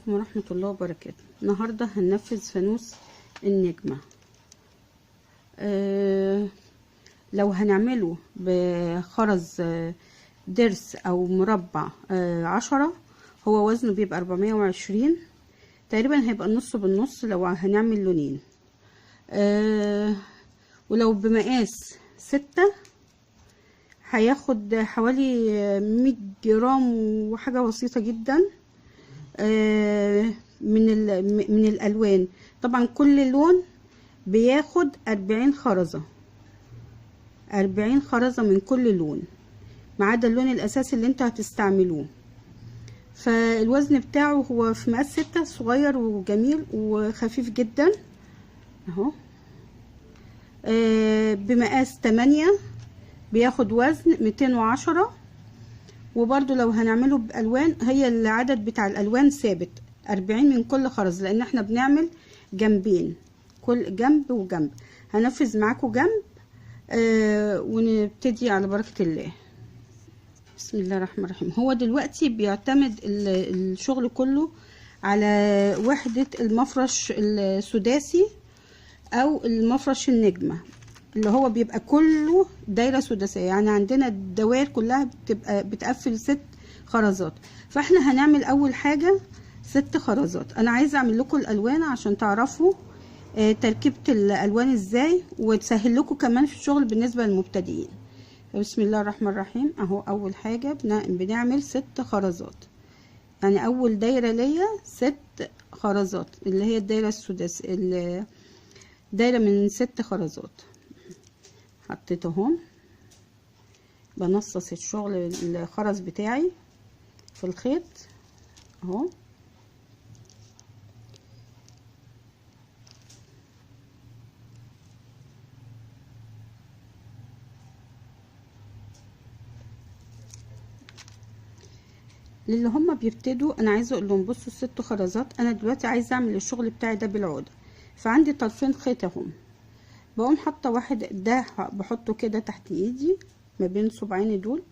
عليكم ورحمة الله وبركاته. النهاردة هننفذ فانوس النجمة. لو هنعمله بخرز درس او مربع 10، هو وزنه بيبقى 420 تقريبا، هيبقى النص بالنص لو هنعمل لونين. ولو بمقاس 6 هياخد حوالي 100 جرام وحاجة بسيطة جدا من الالوان. طبعا كل لون بياخد 40 خرزة، 40 خرزة من كل لون، ما عدا اللون الاساسي اللي انتوا هتستعملوه. فالوزن بتاعه هو في مقاس 6، صغير وجميل وخفيف جدا اهو. بمقاس 8 بياخد وزن 210. وبرده لو هنعمله بالوان، هي العدد بتاع الالوان ثابت 40 من كل خرز، لان احنا بنعمل جنبين، كل جنب وجنب. هنفذ معاكم جنب ونبتدي على بركة الله. بسم الله الرحمن الرحيم. هو دلوقتي بيعتمد الشغل كله على وحدة المفرش السداسي او المفرش النجمة، اللي هو بيبقى كله دايرة سداسية. يعني عندنا الدوائر كلها بتقفل 6 خرزات، فاحنا هنعمل اول حاجة 6 خرزات. انا عايزة اعمل لكم الالوان عشان تعرفوا تركيبة الالوان ازاي، وتسهل لكم كمان في الشغل بالنسبة للمبتدئين. بسم الله الرحمن الرحيم. اهو اول حاجة بنعمل 6 خرزات، يعني اول دايرة ليا 6 خرزات، اللي هي الدايرة السداسية، دايرة من 6 خرزات. حطيتهم، بنصص الشغل الخرز بتاعي في الخيط اهو. للي هم بيبتدوا، انا عايزه اقول لهم بصوا ال6 خرزات، انا دلوقتي عايزه اعمل الشغل بتاعي ده بالعقده، فعندي طرفين خيط اهم، بقوم حاطه واحد ده بحطه كده تحت ايدي ما بين صباعيني دول،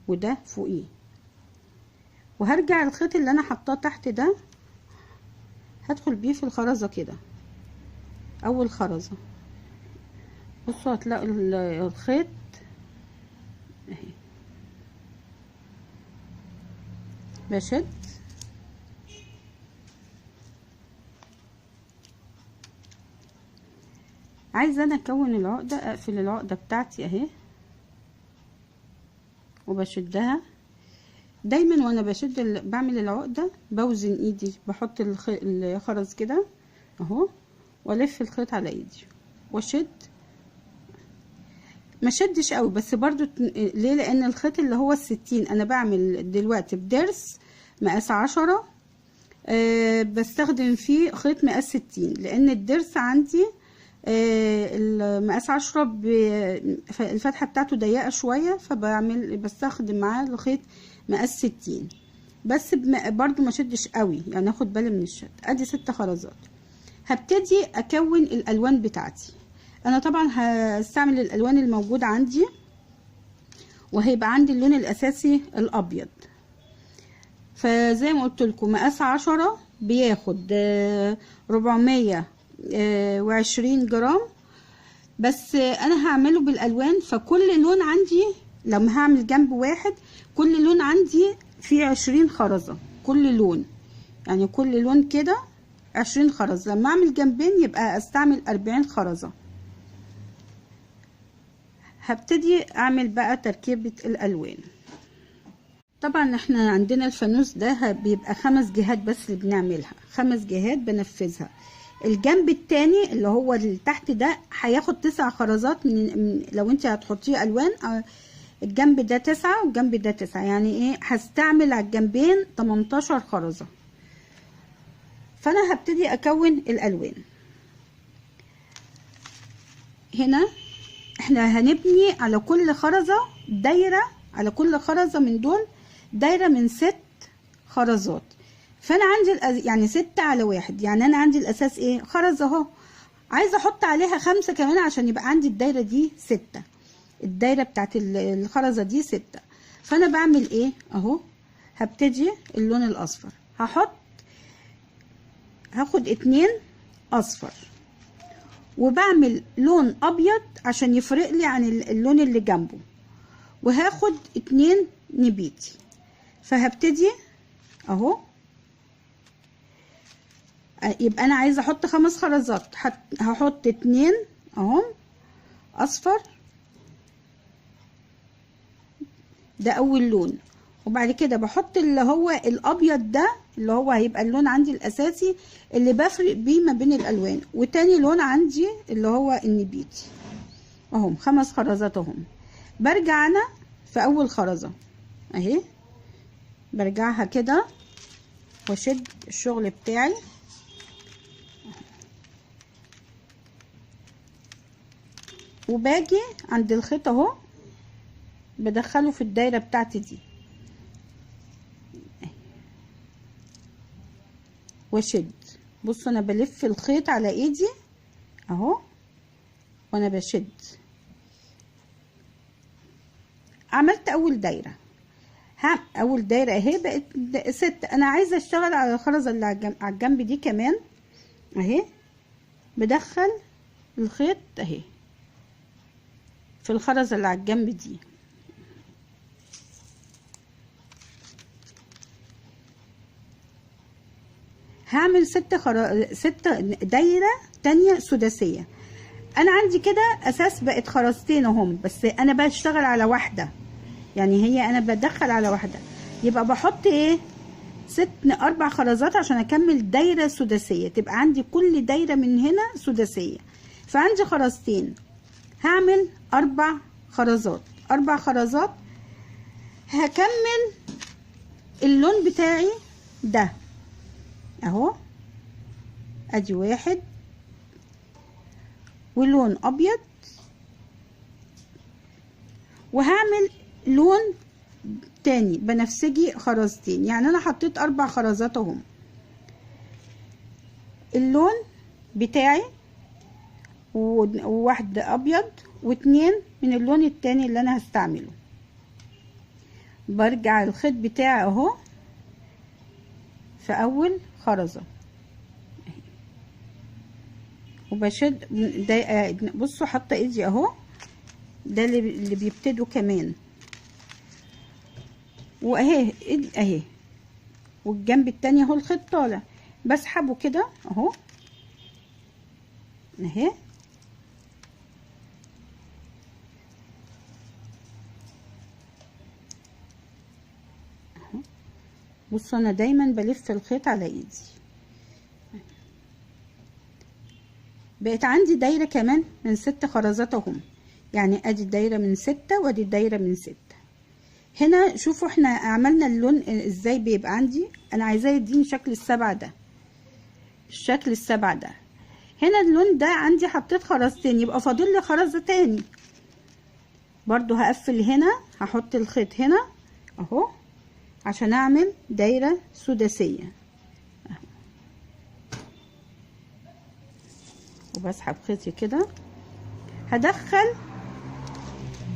وده فوقيه، وهرجع الخيط اللي انا حطاه تحت ده هدخل بيه في الخرزه كده. اول خرزه بصوا هتلاقوا الخيط اهي، بشد عايزه انا اكون العقده، اقفل العقده بتاعتي اهي وبشدها دايما. وانا بشد بعمل العقده بوزن ايدي، بحط الخرز كده اهو والف الخيط على ايدي واشد، ما شدش قوي بس برضو. ليه؟ لان الخيط اللي هو ال60 انا بعمل دلوقتي بدرس مقاس 10، بستخدم فيه خيط مقاس 60، لان الدرس عندي المقاس 10 الفتحه بتاعته ضيقه شويه، بستخدم معاه الخيط مقاس 60 بس. برضو ما شدش قوي، يعني اخد بالي من الشد. ادي 6 خرزات. هبتدي اكون الالوان بتاعتي. انا طبعا هستعمل الالوان الموجوده عندي، وهيبقى عندي اللون الاساسي الابيض. فزي ما قلت لكم مقاس 10 بياخد 420 جرام، بس انا هعمله بالالوان. فكل لون عندي لما هعمل جنب واحد، كل لون عندي فيه 20 خرزة كل لون، يعني كل لون كده 20 خرزة. لما اعمل جنبين يبقى استعمل 40 خرزة. هبتدي اعمل بقى تركيبة الالوان. طبعا احنا عندنا الفانوس ده بيبقى 5 جهات بس اللي بنعملها، 5 جهات بنفذها. الجنب التاني اللي هو اللي تحت ده هياخد 9 خرزات من لو انت هتحطيه الوان. الجنب ده 9 والجنب ده 9، يعني ايه؟ هستعمل على الجنبين 18 خرزة. فانا هبتدي اكون الالوان. هنا احنا هنبني على كل خرزة دايرة، على كل خرزة من دول دايرة من 6 خرزات. فانا عندي يعني 6 على 1، يعني انا عندي الاساس ايه؟ خرزة اهو، عايزة احط عليها 5 كمان عشان يبقى عندي الدايرة دي 6، الدايرة بتاعت الخرزة دي 6. فانا بعمل ايه اهو؟ هبتدي اللون الاصفر، هحط هاخد 2 اصفر، وبعمل لون ابيض عشان يفرق لي عن اللون اللي جنبه، وهاخد 2 نبيتي. فهبتدي اهو، يبقى انا عايزه احط 5 خرزات، هحط 2 اهم اصفر، ده اول لون. وبعد كده بحط اللي هو الابيض ده اللي هو هيبقى اللون عندي الاساسي اللي بفرق بيه ما بين الالوان، وتاني لون عندي اللي هو النبيتي اهم. 5 خرزات اهم. برجع انا في اول خرزه اهي، برجعها كده واشد الشغل بتاعي وباجي عند الخيط اهو، بدخله في الدايره بتاعتي دي واشد. بصوا انا بلف الخيط على ايدي اهو وانا بشد. عملت اول دايره، اول دايره اهي بقت 6. انا عايزه اشتغل على الخرزه اللي على الجنب دي كمان اهي. بدخل الخيط اهي في الخرزه اللي على الجنب دي، هعمل 6 دايره تانية سداسيه. انا عندي كده اساس بقت خرزتين اهم، بس انا بشتغل على واحده، يعني هي انا بدخل على واحده، يبقى بحط ايه 4 خرزات عشان اكمل دايره سداسيه، تبقى عندي كل دايره من هنا سداسيه. فعندي خرزتين، هعمل 4 خرزات. 4 خرزات هكمل اللون بتاعي ده اهو، ادي 1 ولون ابيض، وهعمل لون تاني بنفسجي خرزتين، يعني انا حطيت 4 خرزات اهم. اللون بتاعي وواحد ابيض واتنين من اللون التاني اللي انا هستعمله. برجع الخيط بتاعي اهو في اول خرزة وبشد ده. بصوا حاطه ايدي اهو، ده اللي بيبتدوا كمان، واهي اهي، والجنب التاني اهو الخيط طالع، بسحبه كده اهو اهي. بصوا انا دايما بلف الخيط على ايدي. بقت عندي دايره كمان من 6 خرزات اهم، يعني ادي دايره من 6 وادي دايره من 6. هنا شوفوا احنا عملنا اللون ازاي بيبقى عندي، انا عايزاه يديني شكل السبعة ده، الشكل السبعة ده. هنا اللون ده عندي حطيت خرزتين، يبقى فاضل لي خرزة تاني برضو. هقفل هنا، هحط الخيط هنا اهو عشان اعمل دايرة سداسية وبسحب خيطي كده. هدخل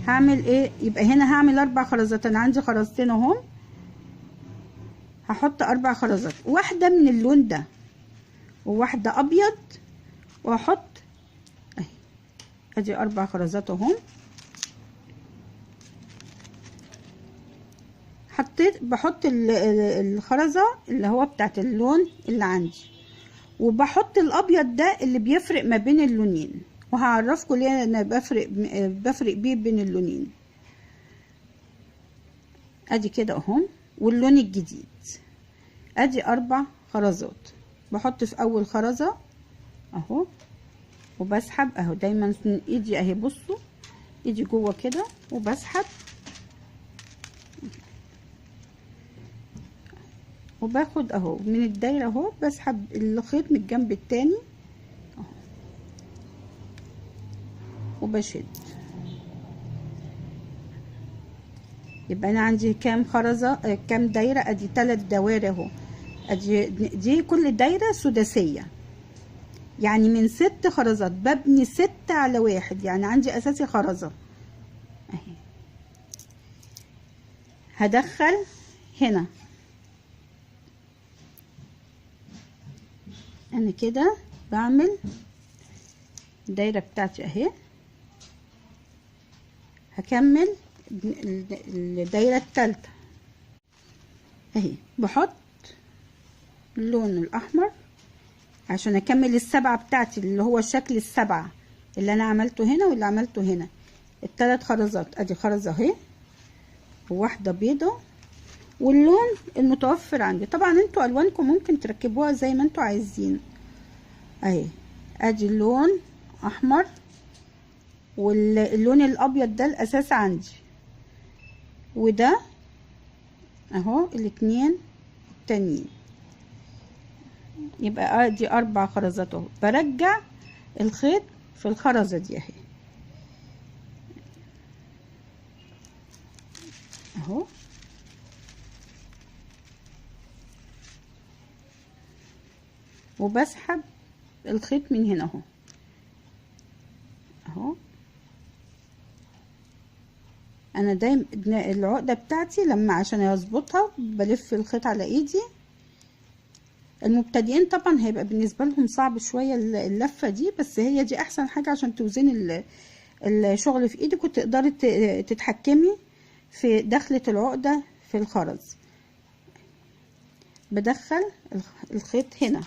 هعمل ايه، يبقى هنا هعمل 4 خرزات، انا عندي خرزتين اهم، هحط 4 خرزات، واحدة من اللون ده وواحدة ابيض، واحط اهي ادي 4 خرزات اهم. حطيت بحط الخرزة اللي هو بتاعت اللون اللي عندي، وبحط الابيض ده اللي بيفرق ما بين اللونين، وهعرفكم ليه انا بفرق بيه بين اللونين. ادي كده اهم، واللون الجديد ادي 4 خرزات، بحط في اول خرزة اهو وبسحب اهو دايما من ايدي اهي. بصوا ايدي جوه كده وبسحب وباخد اهو من الدايره اهو، بسحب الخيط من الجنب التاني اهو وبشد. يبقى انا عندي كام خرزه كام دايره، ادي 3 دوائر اهو، ادي دي كل دايره سداسيه، يعني من 6 خرزات ببني 6 على 1، يعني عندي اساسي خرزه اهي. هدخل هنا انا كده بعمل الدايره بتاعتي اهي. هكمل الدايره الثالثه اهي، بحط اللون الاحمر عشان اكمل السبعه بتاعتي، اللي هو شكل السبعه اللي انا عملته هنا واللي عملته هنا. الثلاث خرزات، ادي خرزه اهي وواحده بيضه، واللون المتوفر عندي. طبعا انتوا الوانكم ممكن تركبوها زي ما انتوا عايزين اهي. ادي اللون احمر، واللون الابيض ده الاساس عندي، وده اهو الاتنين التانيين. يبقى ادي 4 خرزات اهو. برجع الخيط في الخرزه دي اهي اهو، وبسحب الخيط من هنا اهو اهو. انا دايما العقده بتاعتي لما عشان اظبطها بلف الخيط على ايدي. المبتدئين طبعا هيبقى بالنسبه لهم صعب شويه اللفه دي، بس هي دي احسن حاجه عشان توزني الشغل في ايدك وتقدري تتحكمي في دخلة العقده في الخرز. بدخل الخيط هنا،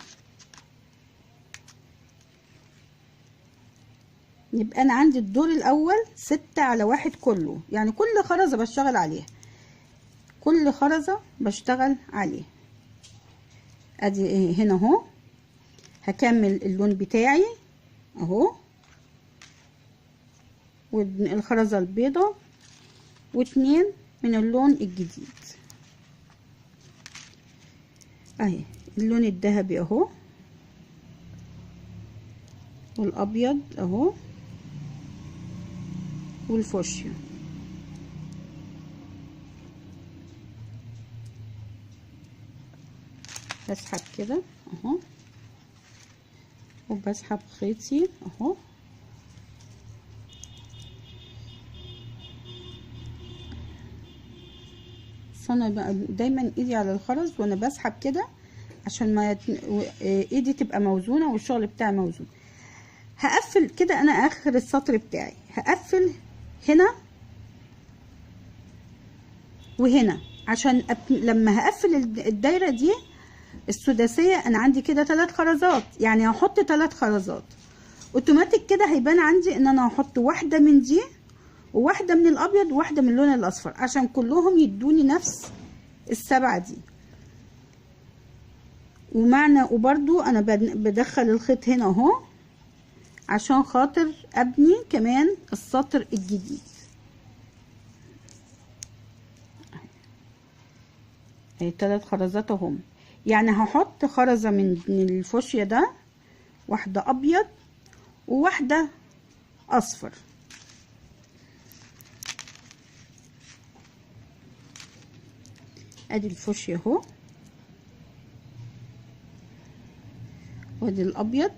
يبقى انا عندي الدور الاول 6/1 كله، يعني كل خرزه بشتغل عليها، كل خرزه بشتغل عليها. ادي هنا اهو هكمل اللون بتاعي اهو، والخرزه البيضه واتنين من اللون الجديد اهي، اللون الذهبي اهو والابيض اهو والفوشيا. بسحب كده اهو، وبسحب خيطي اهو انا بقى دايما ايدي على الخرز وانا بسحب كده عشان ما ايدي تبقى موزونه والشغل بتاعي موزون. هقفل كده انا اخر السطر بتاعي، هقفل هنا وهنا عشان لما هقفل الدايره دي السداسيه انا عندي كده 3 خرزات، يعني هحط 3 خرزات اوتوماتيك كده. هيبان عندي ان انا هحط واحده من دي وواحده من الابيض وواحده من اللون الاصفر عشان كلهم يدوني نفس السبعه دي. وبرضو انا بدخل الخيط هنا اهو عشان خاطر ابني كمان السطر الجديد اهي. 3 خرزات اهم، يعني هحط خرزه من الفوشيا ده، واحده ابيض وواحده اصفر. ادي الفوشيا اهو، وادي الابيض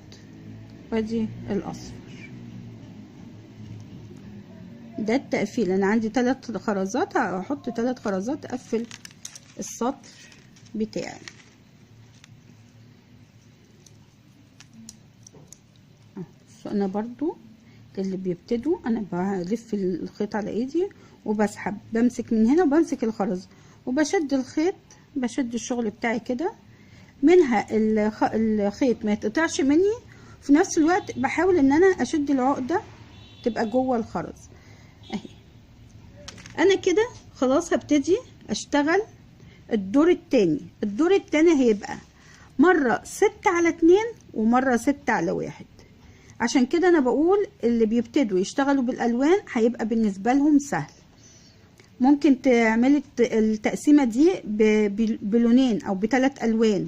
وادي الاصفر. ده التقفيل. انا عندي 3 خرزات، هحط 3 خرزات اقفل السطر بتاعي. انا برضو اللي بيبتدوا انا بلف الخيط على ايدي وبسحب، بمسك من هنا وبمسك الخرز وبشد الخيط، بشد الشغل بتاعي كده منها الخيط ما يتقطعش مني. في نفس الوقت بحاول ان انا اشد العقده تبقى جوه الخرز اهي. انا كده خلاص هبتدي اشتغل الدور التاني. الدور التاني هيبقى مرة 6/2 ومرة 6/1. عشان كده انا بقول اللي بيبتدوا يشتغلوا بالالوان هيبقى بالنسبة لهم سهل. ممكن تعملي التقسيمة دي بلونين او ب3 الوان،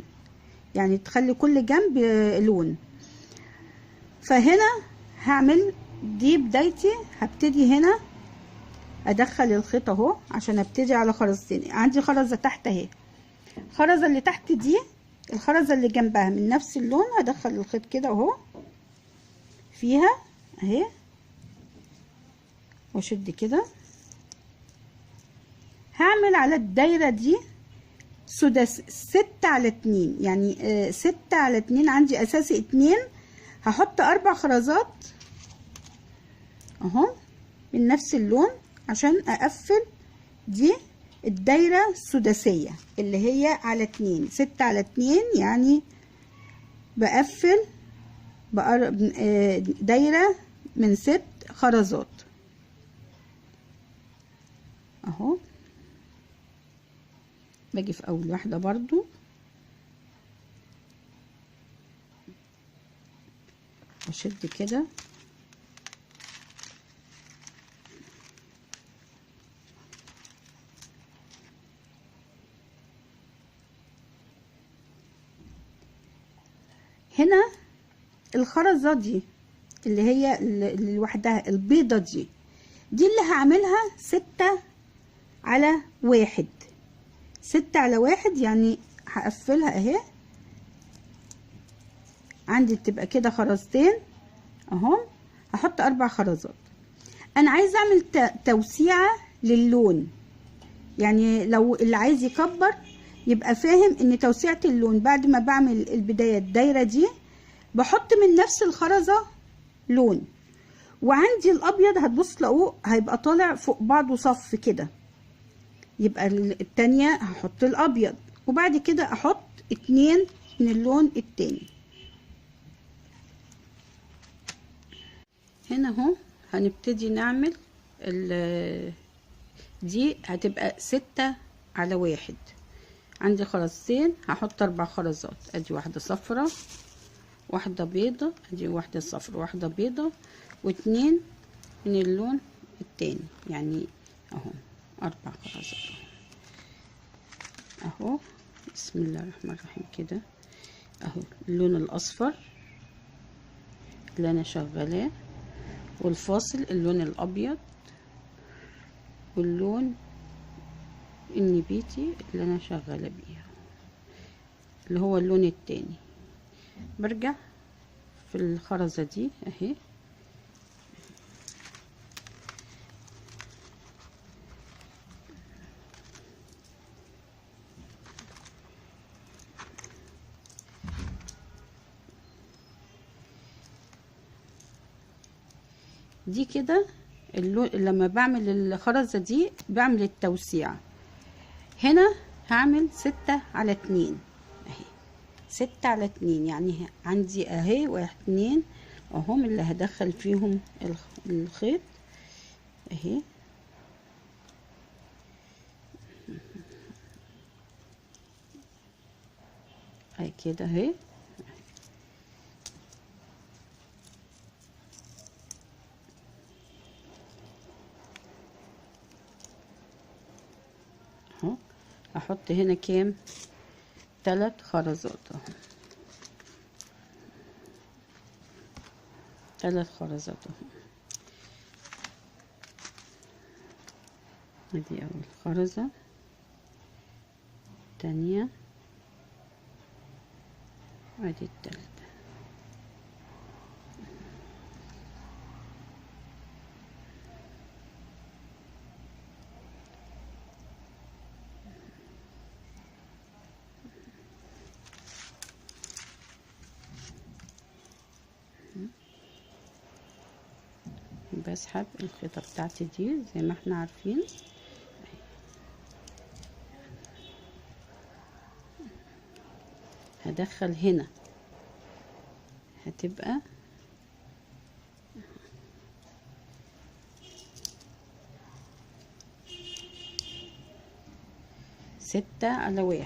يعني تخلي كل جنب لون. فهنا هعمل دي بدايتي. هبتدي هنا ادخل الخيط اهو عشان ابتدي على خرزتين. عندي خرزه تحت اهي، الخرزه اللي تحت دي الخرزه اللي جنبها من نفس اللون هدخل الخيط كده اهو فيها اهي، واشد كده. هعمل على الدايره دي سداسي 6×2، يعني 6×2 عندي اساسي 2. هحط 4 خرزات اهو من نفس اللون عشان اقفل دي الدايرة السداسية اللي هي على 2. 6×2 يعني بقفل دايرة من 6 خرزات اهو. باجي في اول واحدة برضو بشد كده هنا. الخرزة دي اللي هي اللي لوحدها البيضة دي اللي هعملها 6×1. 6×1 يعني هقفلها اهي. عندي بتبقى كده خرزتين اهو. هحط 4 خرزات. انا عايزه اعمل توسيعه للون، يعني لو اللي عايز يكبر يبقى فاهم ان توسيعه اللون بعد ما بعمل البدايه الدايره دي بحط من نفس الخرزه لون، وعندي الابيض هتبص تلاقوه هيبقى طالع فوق بعضه صف كده، يبقى التانية هحط الابيض وبعد كده احط 2 من اللون التاني. هنا اهو هنبتدي نعمل دي هتبقى 6×1. عندي خرزتين هحط 4 خرزات. ادي واحدة صفرة واحدة بيضة، ادي واحدة صفرة واحدة بيضة و2 من اللون التاني، يعني اهو 4 خرزات اهو. بسم الله الرحمن الرحيم كده اهو. اللون الاصفر اللي انا شغلاه، والفاصل اللون الابيض، واللون النبيتي اللي انا شغاله بيها اللي هو اللون التاني. برجع في الخرزه دي اهي دي كده. اللون لما بعمل الخرزه دي بعمل التوسيع. هنا هعمل 6×2 اهي. 6×2 يعني عندي اهي 1 2 اهم اللي هدخل فيهم الخيط اهي. اهي كده اهي اهو. هحط هنا كام؟ 3 خرزات اهو. 3 خرزات اهو. ادي اول خرزة، تانية، ادي التالتة. بسحب الخيطة بتاعتي دي زي ما احنا عارفين، هدخل هنا هتبقى 6×1.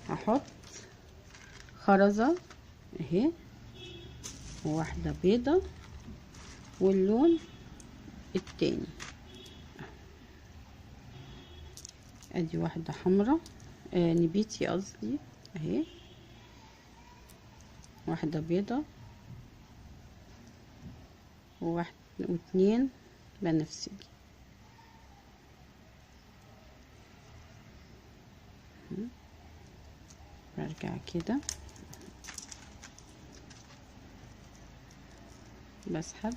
هحط خرزة اهي وواحدة بيضة واللون التاني. ادي واحدة حمراء نبيتي قصدي اهي، واحدة بيضة وواحد واتنين بنفسجي. برجع كده بسحب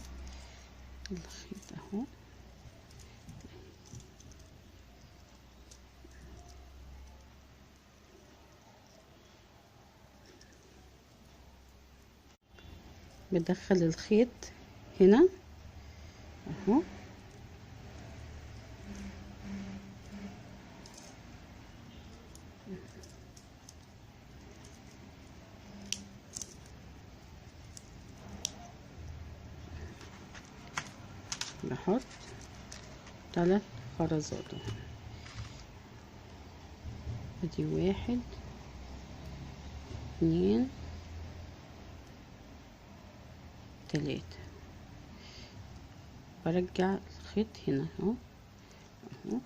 الخيط اهو. بدخل الخيط هنا اهو، بحط 3 خرزات اهو، ادي 1 2 3. برجع الخيط هنا اهو اهو،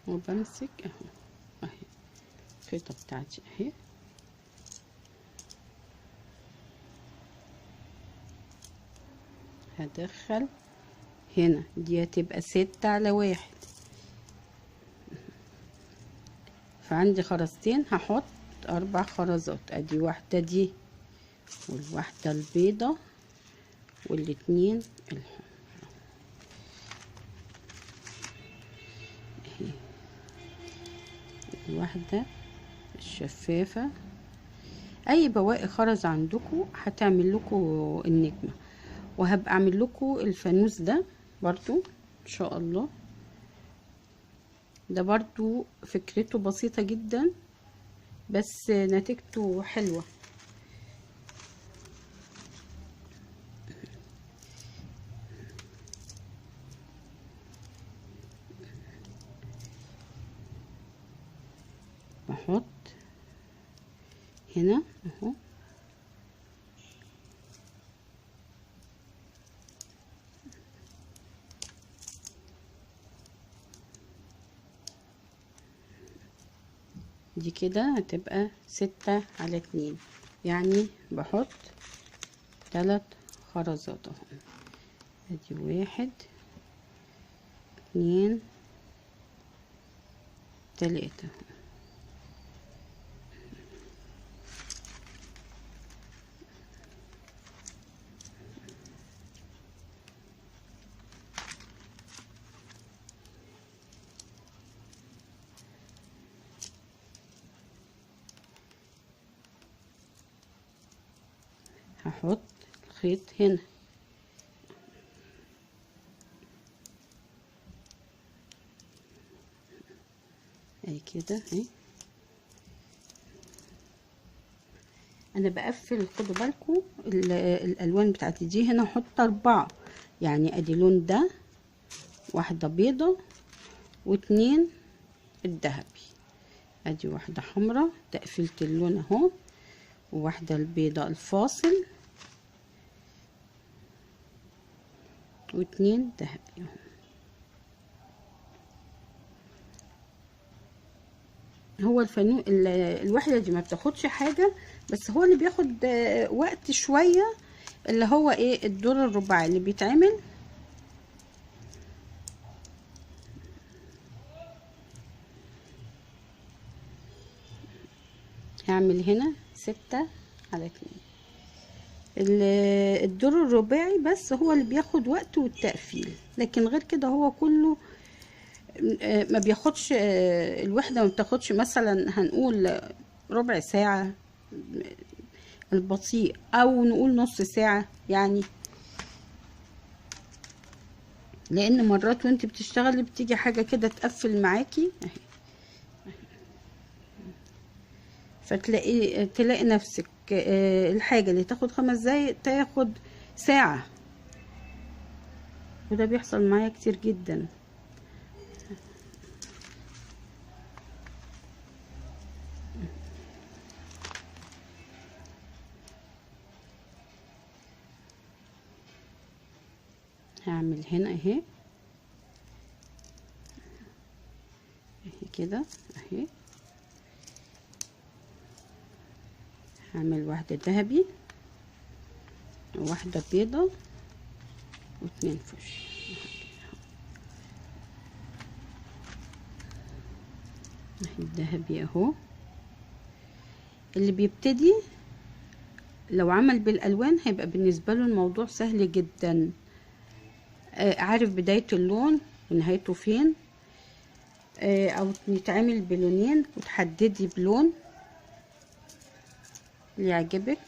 وبمسك اهو اهي الخيطة بتاعتي اهي، هدخل هنا دي هتبقى 6 على 1، فعندي خرزتين هحط 4 خرزات، ادي واحدة دي والواحدة البيضة والاتنين الحمر اهي، الواحدة الشفافة. اي بواقي خرز عندكم هتعمل لكم النجمة، وهبقى اعمل لكم الفانوس ده برضو ان شاء الله. ده برضو فكرته بسيطة جدا بس نتيجته حلوة. بحط هنا اهو دي كده هتبقى 6 على 2، يعني بحط 3 خرزات اهو، ادي 1 2 3. هحط الخيط هنا اهي كده اهي. انا بقفل، خدوا بالكم الالوان بتاعتي دي هنا هحط 4، يعني ادي لون ده، واحدة بيضة واتنين الذهبي، ادي واحدة حمراء تقفيلة اللون اهو، وواحدة البيضة الفاصل، واتنين ذهبي اهو. هو الفانوس الوحدة دي ما بتاخدش حاجة، بس هو اللي بياخد وقت شوية اللي هو ايه الدور الرباعي اللي بيتعمل. هعمل هنا 6 على 2. الدور الرباعي بس هو اللي بياخد وقت والتقفيل، لكن غير كده هو كله ما بياخدش، الوحدة ما بتاخدش مثلا هنقول ربع ساعة البطيء، او نقول نص ساعة يعني، لان مرات وانت بتشتغلي بتيجي حاجة كده تقفل معاكي اهي، تلاقي نفسك الحاجة اللي تاخد 5 دقايق تاخد ساعة، وده بيحصل معايا كتير جدا. هعمل هنا اهي كده اهي، هعمل واحدة ذهبي وواحدة بيضة واتنين فوش الذهبي اهو. اللي بيبتدي لو عمل بالالوان هيبقى بالنسبة له الموضوع سهل جدا، عارف بداية اللون ونهايته فين، او نتعامل بلونين وتحددي بلون. اللي يعجبك.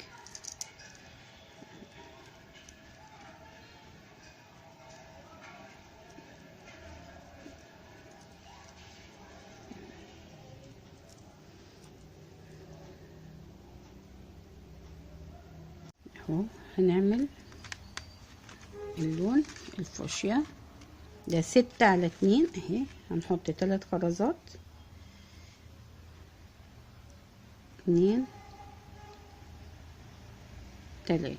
اهو هنعمل اللون الفوشيا ده 6×2 اهي. هنحط 3 خرزات، 2 3.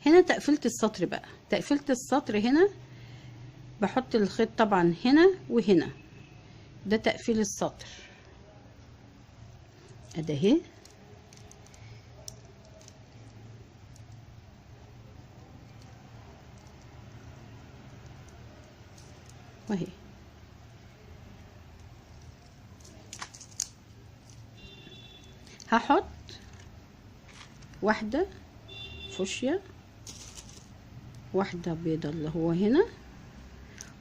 هنا تقفيلة السطر بقى، تقفيلة السطر هنا بحط الخيط طبعا هنا وهنا، ده تقفيل السطر ادي اهي. واهي هحط واحدة فوشيا، واحدة بيضة اللي هو هنا،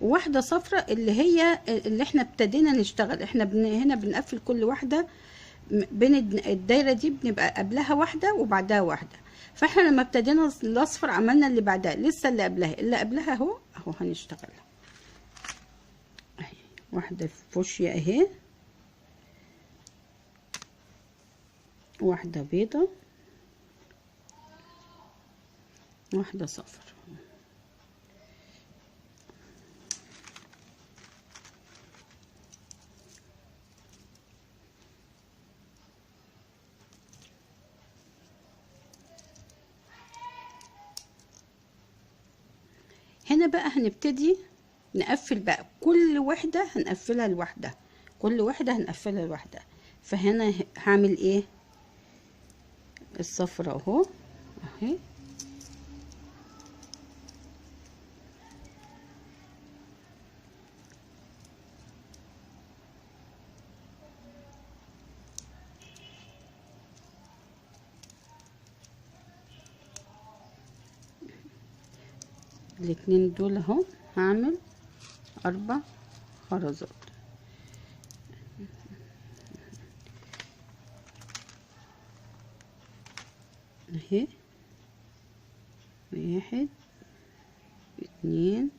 وواحدة صفراء اللي هي اللي احنا ابتدينا نشتغل. احنا هنا بنقفل كل واحدة بين الدايرة دي، بنبقى قبلها واحدة وبعدها واحدة. فاحنا لما ابتدينا الاصفر عملنا اللي بعدها، لسه اللي قبلها اهو هنشتغلها اهي. واحدة فوشيا اهي، واحدة بيضة، واحدة صفر. هنا بقى هنبتدي نقفل بقى كل واحدة هنقفلها لوحدها، كل واحدة هنقفلها لوحدها. فهنا هعمل ايه؟ الصفرة اهو اهي، الاتنين دول اهو. هعمل 4 خرزات اهي، 1 2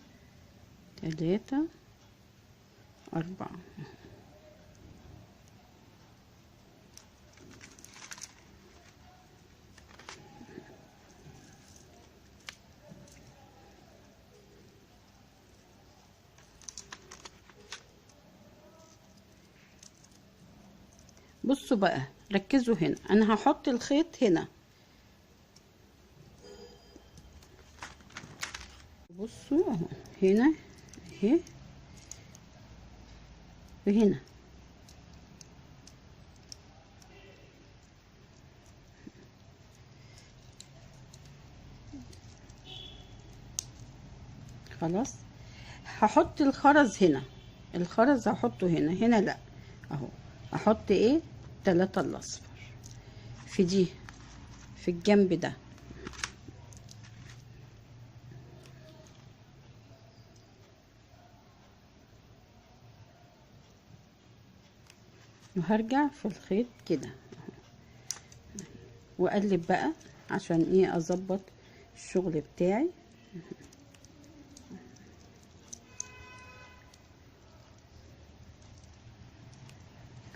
3 4. بصوا بقى، ركزوا هنا، انا هحط الخيط هنا. بصوا اهو، هنا اهي وهنا. خلاص هحط الخرز هنا، الخرز هحطه هنا لا اهو. احط ايه؟ 3 الاصفر في دي، في الجنب ده، وهرجع في الخيط كده واقلب بقى عشان ايه؟ اظبط الشغل بتاعي.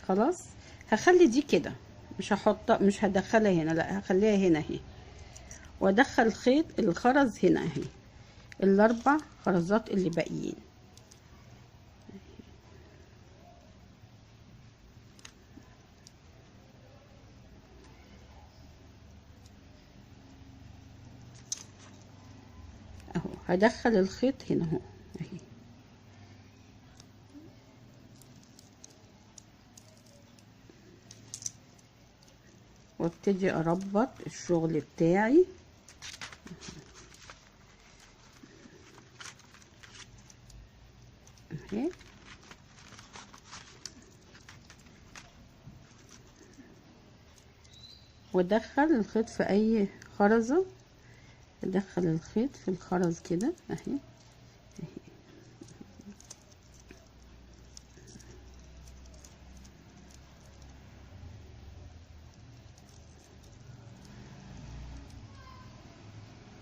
خلاص هخلي دي كده، مش هدخلها هنا، لا هخليها هنا اهي، وادخل خيط الخرز هنا اهي، ال4 خرزات اللي باقيين اهو. هدخل الخيط هنا اهو اهي، وابتدي اربط الشغل بتاعي اهي. وادخل الخيط في اي خرزة، ادخل الخيط في الخرز كده اهي.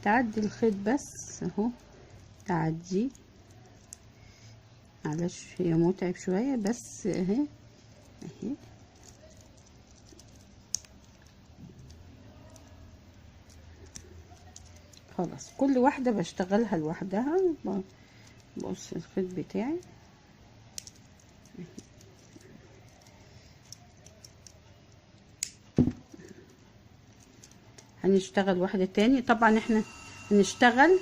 تعدي الخيط بس اهو، تعدي، معلش هي متعب شوية بس اهي اهي. خلاص كل واحدة بشتغلها لوحدها. بص الخيط بتاعي هنشتغل واحدة تاني. طبعا احنا هنشتغل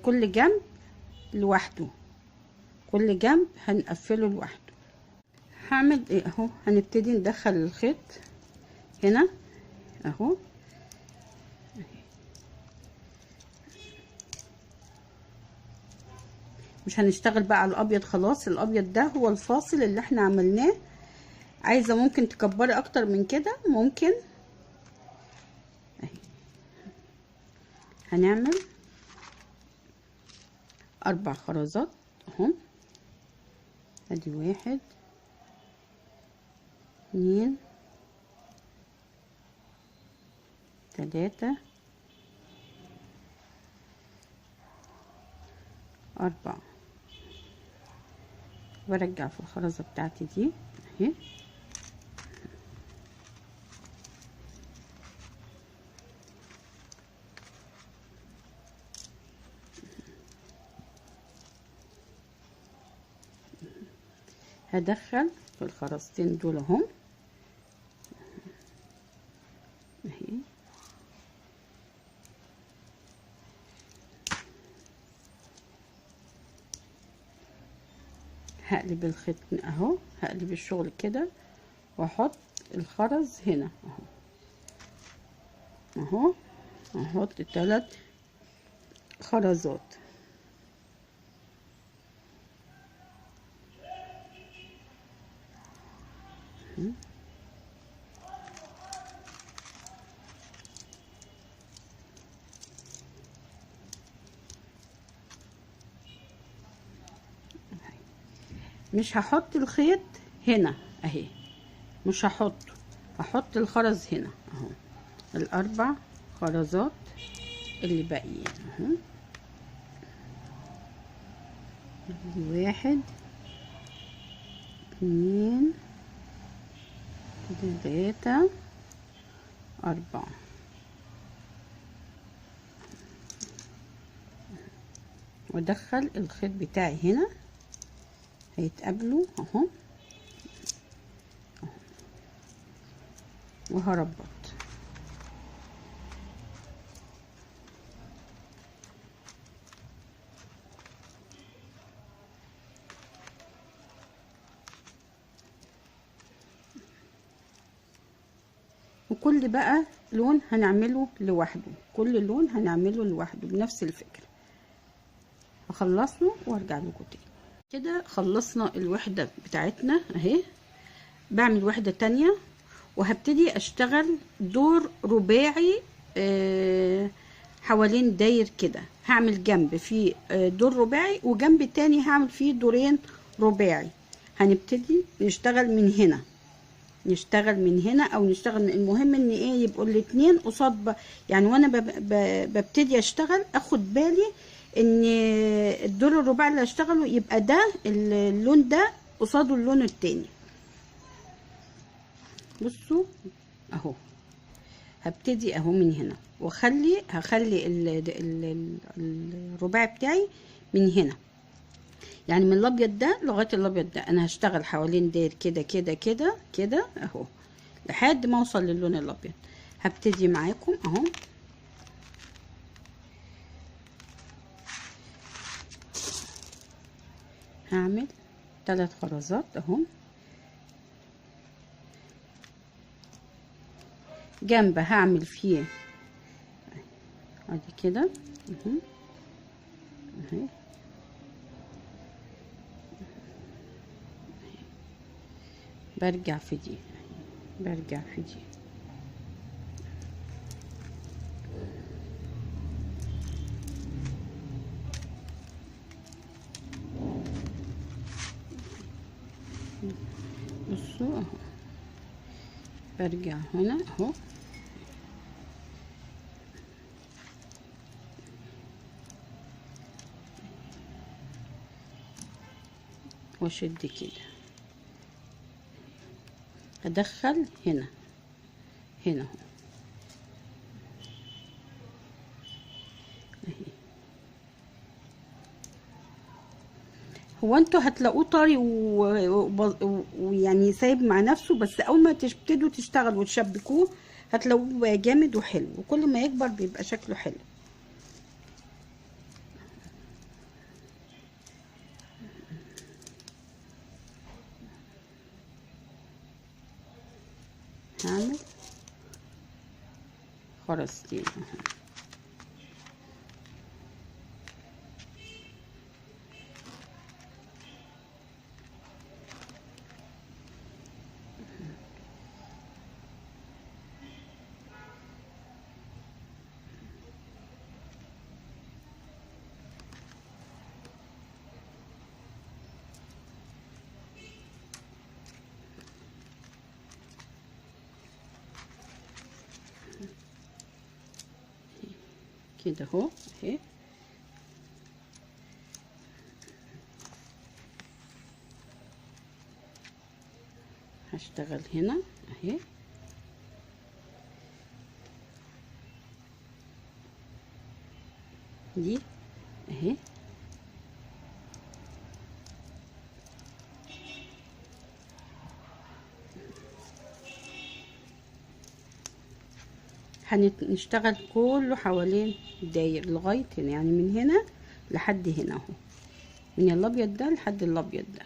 كل جنب لوحده، كل جنب هنقفله لوحده. هعمل ايه اهو، هنبتدي ندخل الخيط هنا اهو، مش هنشتغل بقى على الابيض خلاص. الابيض ده هو الفاصل اللي احنا عملناه. عايزه ممكن تكبري اكتر من كده ممكن اهي. هنعمل 4 خرزات اهو، ادي 1 2 3 4. برجع في الخرزة بتاعتي دي اهي، هدخل في الخرزتين دول اهم اهي. هقلب الخيط اهو، هقلب الشغل كده واحط الخرز هنا اهو، احط 3 خرزات. مش هحط الخيط هنا اهي، مش هحطه، هحط الخرز هنا اهو. ال4 خرزات اللي باقيين اهو، 1 2 3 4. وادخل الخيط بتاعي هنا، هيتقابلوا اهو وهربط. وكل بقى لون هنعمله لوحده، كل لون هنعمله لوحده بنفس الفكرة. هخلصه وارجع لكم تاني. كده خلصنا الوحدة بتاعتنا اهي. بعمل وحدة تانية وهبتدي اشتغل دور رباعي حوالين داير كده. هعمل جنب فيه دور رباعي، وجنب تاني هعمل فيه دورين رباعي. هنبتدي نشتغل من هنا، نشتغل من هنا او نشتغل من، المهم ان ايه يبقوا الاتنين قصاد يعني. وانا ببتدي اشتغل اخد بالي ان الدور الرباعي اللي هشتغله يبقى ده اللون ده قصاده اللون التاني. بصوا اهو، هبتدي اهو من هنا هخلي الرباعي بتاعي من هنا، يعني من الابيض ده لغايه الابيض ده انا هشتغل حوالين داير كده كده كده كده اهو لحد ما اوصل للون الابيض. هبتدي معاكم اهو، هعمل 3 خرزات اهو، جنب هعمل فيه ادي كده اهو اهي، برجع في دي، برجع في دي بصوا اهو، برجع هنا اهو واشد كده، ادخل هنا اهو اهي. هو انتوا هتلاقوه طري ويعني سايب مع نفسه، بس اول ما تبتدوا تشتغلوا وتشبكوه هتلاقوه بقى جامد وحلو، وكل ما يكبر بيبقى شكله حلو. هعمل خرزتين اهو. كده اهو اهي. هشتغل هنا اهي، دي اهي، هنشتغل كله حوالين الداير لغاية هنا، يعني من هنا لحد هنا اهو، من الابيض ده لحد الابيض ده.